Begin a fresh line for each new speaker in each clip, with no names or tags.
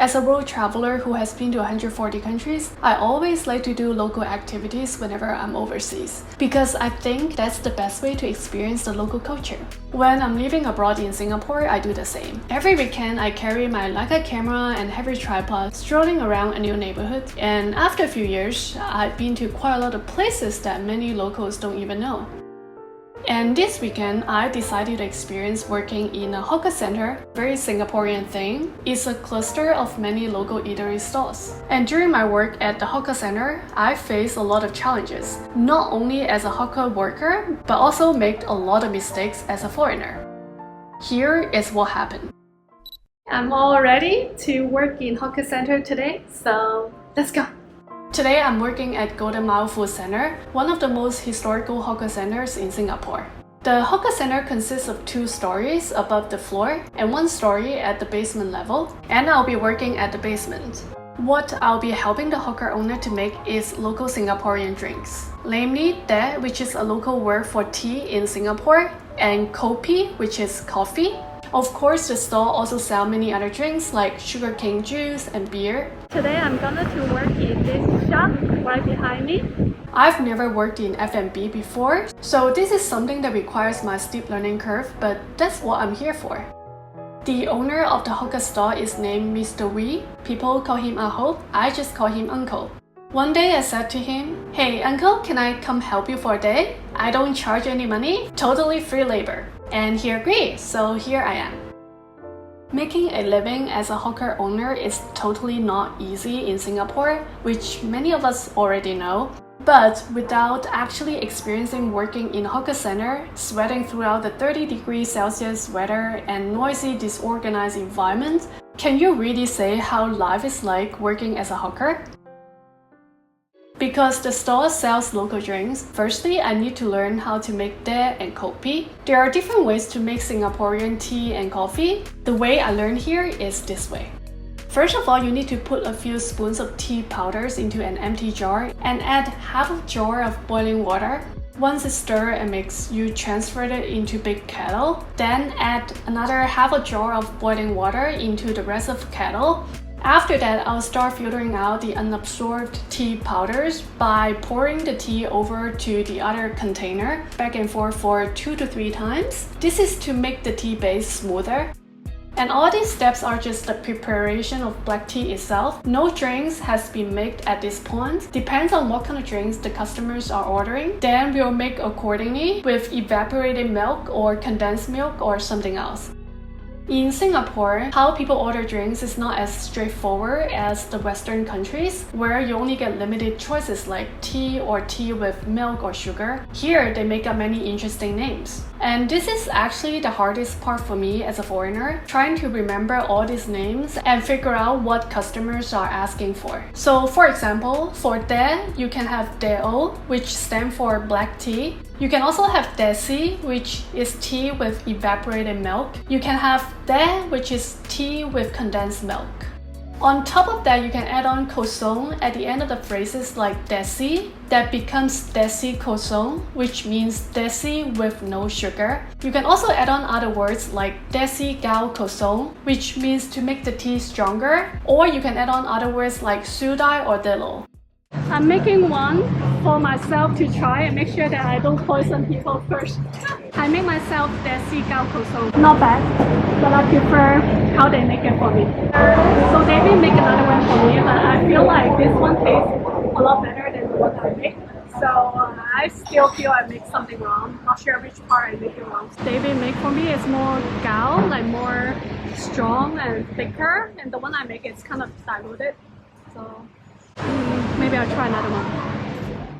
As a world traveler who has been to 140 countries, I always like to do local activities whenever I'm overseas, because I think that's the best way to experience the local culture. When I'm living abroad in Singapore, I do the same. Every weekend, I carry my Leica camera and heavy tripod, strolling around a new neighborhood. And after a few years, I've been to quite a lot of places that many locals don't even know. And this weekend, I decided to experience working in a hawker center. Very Singaporean thing. It's a cluster of many local eatery stalls. And during my work at the hawker center, I faced a lot of challenges. Not only as a hawker worker, but also made a lot of mistakes as a foreigner. Here is what happened. I'm all ready to work in hawker center today, so let's go. Today I'm working at Golden Mile Food Center, one of the most historical hawker centers in Singapore. The hawker center consists of 2 stories above the floor and 1 story at the basement level, and I'll be working at the basement. What I'll be helping the hawker owner to make is local Singaporean drinks, namely Dai, which is a local word for tea in Singapore, and Kopi, which is coffee. Of course, the store also sells many other drinks like sugarcane juice and beer. Today I'm gonna to work in this shop right behind me. I've never worked in F&B before, so this is something that requires my steep learning curve, but that's what I'm here for. The owner of the hawker store is named Mr. Wee. People call him Aho. I just call him Uncle. One day I said to him, "Hey Uncle, can I come help you for a day? I don't charge any money, totally free labor." And he agreed, so here I am. Making a living as a hawker owner is totally not easy in Singapore, which many of us already know. But without actually experiencing working in a hawker center, sweating throughout the 30 degrees Celsius weather and noisy, disorganized environment, can you really say how life is like working as a hawker? Because the store sells local drinks, firstly, I need to learn how to make Dai and Kopi. There are different ways to make Singaporean tea and coffee. The way I learned here is this way. First of all, you need to put a few spoons of tea powders into an empty jar and add half a jar of boiling water. Once it's stirred and mixed, you transfer it into big kettle. Then add another half a jar of boiling water into the rest of the kettle. After that, I'll start filtering out the unabsorbed tea powders by pouring the tea over to the other container, back and forth for 2 to 3 times. This is to make the tea base smoother. And all these steps are just the preparation of black tea itself. No drinks has been made at this point. Depends on what kind of drinks the customers are ordering. Then we'll make accordingly with evaporated milk or condensed milk or something else. In Singapore, how people order drinks is not as straightforward as the Western countries, where you only get limited choices like tea or tea with milk or sugar. Here, they make up many interesting names. And this is actually the hardest part for me as a foreigner, trying to remember all these names and figure out what customers are asking for. So for example, for Dai, you can have Dai-o, which stands for black tea. You can also have Desi, which is tea with evaporated milk. You can have Dai, which is tea with condensed milk. On top of that, you can add on kosong at the end of the phrases like Desi. That becomes Desi kosong, which means Desi with no sugar. You can also add on other words like Desi gao kosong, which means to make the tea stronger. Or you can add on other words like sudai or dilo. I'm making one for myself to try and make sure that I don't poison people first. I make myself Desi gao kosong. Not bad, but I prefer how they make it for me. So they will make another one for me, but I feel like this one tastes a lot better than the one I make. So I still feel I make something wrong. Not sure which part I make it wrong. David make for me is more gao, like more strong and thicker, and the one I make is kind of diluted. So maybe I'll try another one.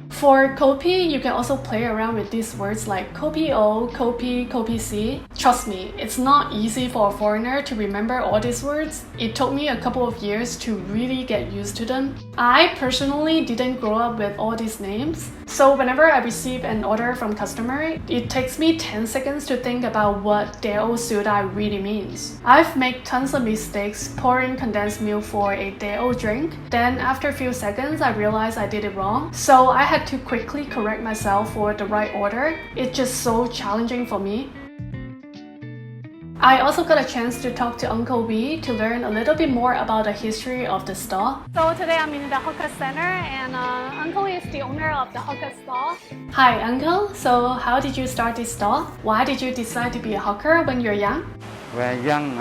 For Kopi, you can also play around with these words like Kopi-o, Kopi, Kopi-si. Trust me, it's not easy for a foreigner to remember all these words. It took me a couple of years to really get used to them. I personally didn't grow up with all these names, so whenever I receive an order from customer, it takes me 10 seconds to think about what Dai-o sudai really means. I've made tons of mistakes pouring condensed milk for a Dai-o drink. Then after a few seconds, I realized I did it wrong, so I had to quickly correct myself for the right order. It's just so challenging for me. I also got a chance to talk to Uncle V to learn a little bit more about the history of the stall. So today I'm in the hawker center and Uncle is the owner of the hawker stall. Hi Uncle, so how did you start this stall? Why did you decide to be a hawker when you're young?
When young,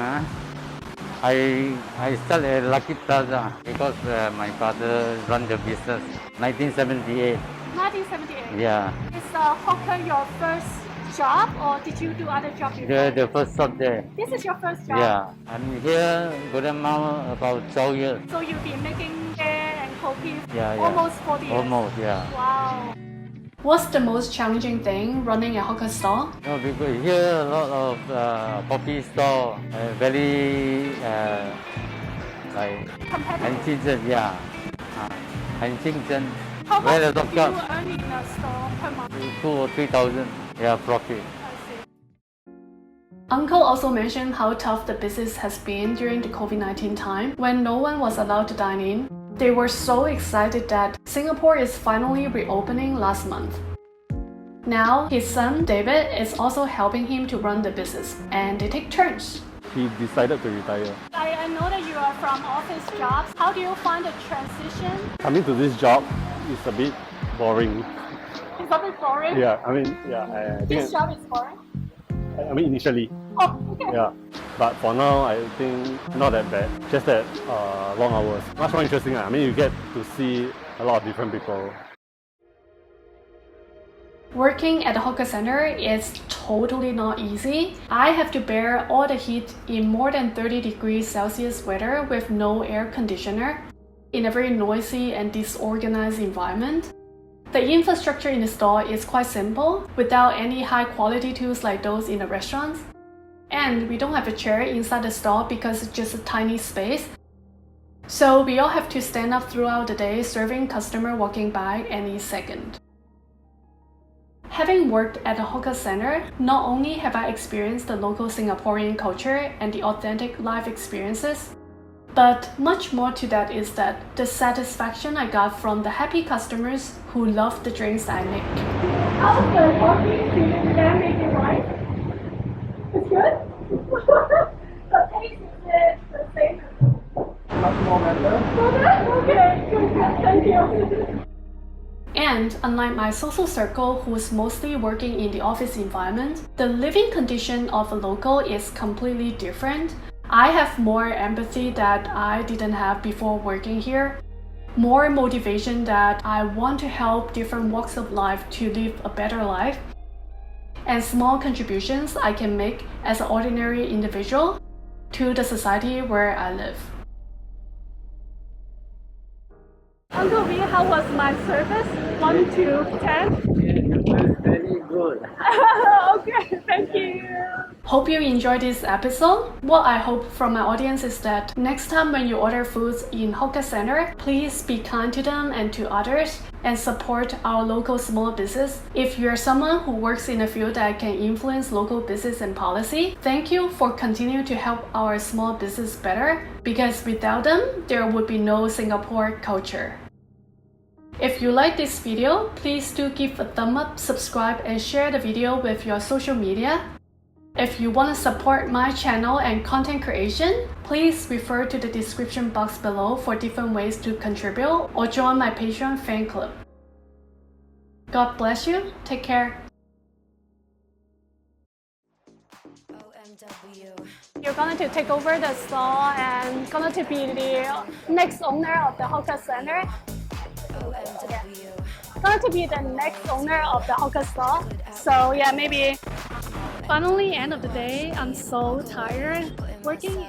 I started at Lucky Plaza because my father run the business. 1978.
1978?
Yeah.
Is hawker your first job or did you do other jobs before?
The first job there.
This is your first job?
Yeah. I'm here Golden Mount about 12 years.
So you've been making Dai and Kopi
Yeah,
almost 40 years?
Almost, yeah.
Wow. What's the most challenging thing running a hawker stall?
No, because here a lot of coffee store, very like
Competitive?
yeah.
How much
Where
do
the
you earn in a store per month?
2,000 or 3,000, yeah, profit.
I see. Uncle also mentioned how tough the business has been during the COVID-19 time when no one was allowed to dine in. They were so excited that Singapore is finally reopening last month. Now, his son David is also helping him to run the business, and they take turns.
He decided to retire.
I know that you are from office jobs. How do you find the transition?
Coming to this job is a bit boring.
It's a bit boring?
Yeah, I mean, yeah, I think.
This job is boring?
I mean, initially.
Oh, okay.
Yeah, but for now, I think not that bad. Just that long hours. Much more interesting. I mean, you get to see a lot of different people.
Working at the hawker center is totally not easy. I have to bear all the heat in more than 30 degrees Celsius weather with no air conditioner in a very noisy and disorganized environment. The infrastructure in the stall is quite simple, without any high quality tools like those in the restaurants. And we don't have a chair inside the stall because it's just a tiny space. So we all have to stand up throughout the day serving customer walking by any second. Having worked at a hawker center, not only have I experienced the local Singaporean culture and the authentic life experiences, but much more to that is that the satisfaction I got from the happy customers who love the drinks I make. How's the coffee? Did I make it right? It's good? The taste is the same? Much more better. Okay, good, thank you. And unlike my social circle who's mostly working in the office environment, the living condition of a local is completely different. I have more empathy that I didn't have before working here, more motivation that I want to help different walks of life to live a better life, and small contributions I can make as an ordinary individual to the society where I live. Uncle V, how was my service? 1 to 10?
It was very good.
Okay, thank you. Hope you enjoyed this episode. What I hope from my audience is that next time when you order foods in hawker center, please be kind to them and to others and support our local small business. If you're someone who works in a field that can influence local business and policy, thank you for continuing to help our small business better, because without them, there would be no Singapore culture. If you like this video, please do give a thumb up, subscribe, and share the video with your social media. If you want to support my channel and content creation, please refer to the description box below for different ways to contribute or join my Patreon fan club. God bless you. Take care. You're going to take over the stall and going to be the next owner of the hawker center. Yeah. Going to be the next owner of the hawker stall. So yeah, maybe finally end of the day, I'm so tired working.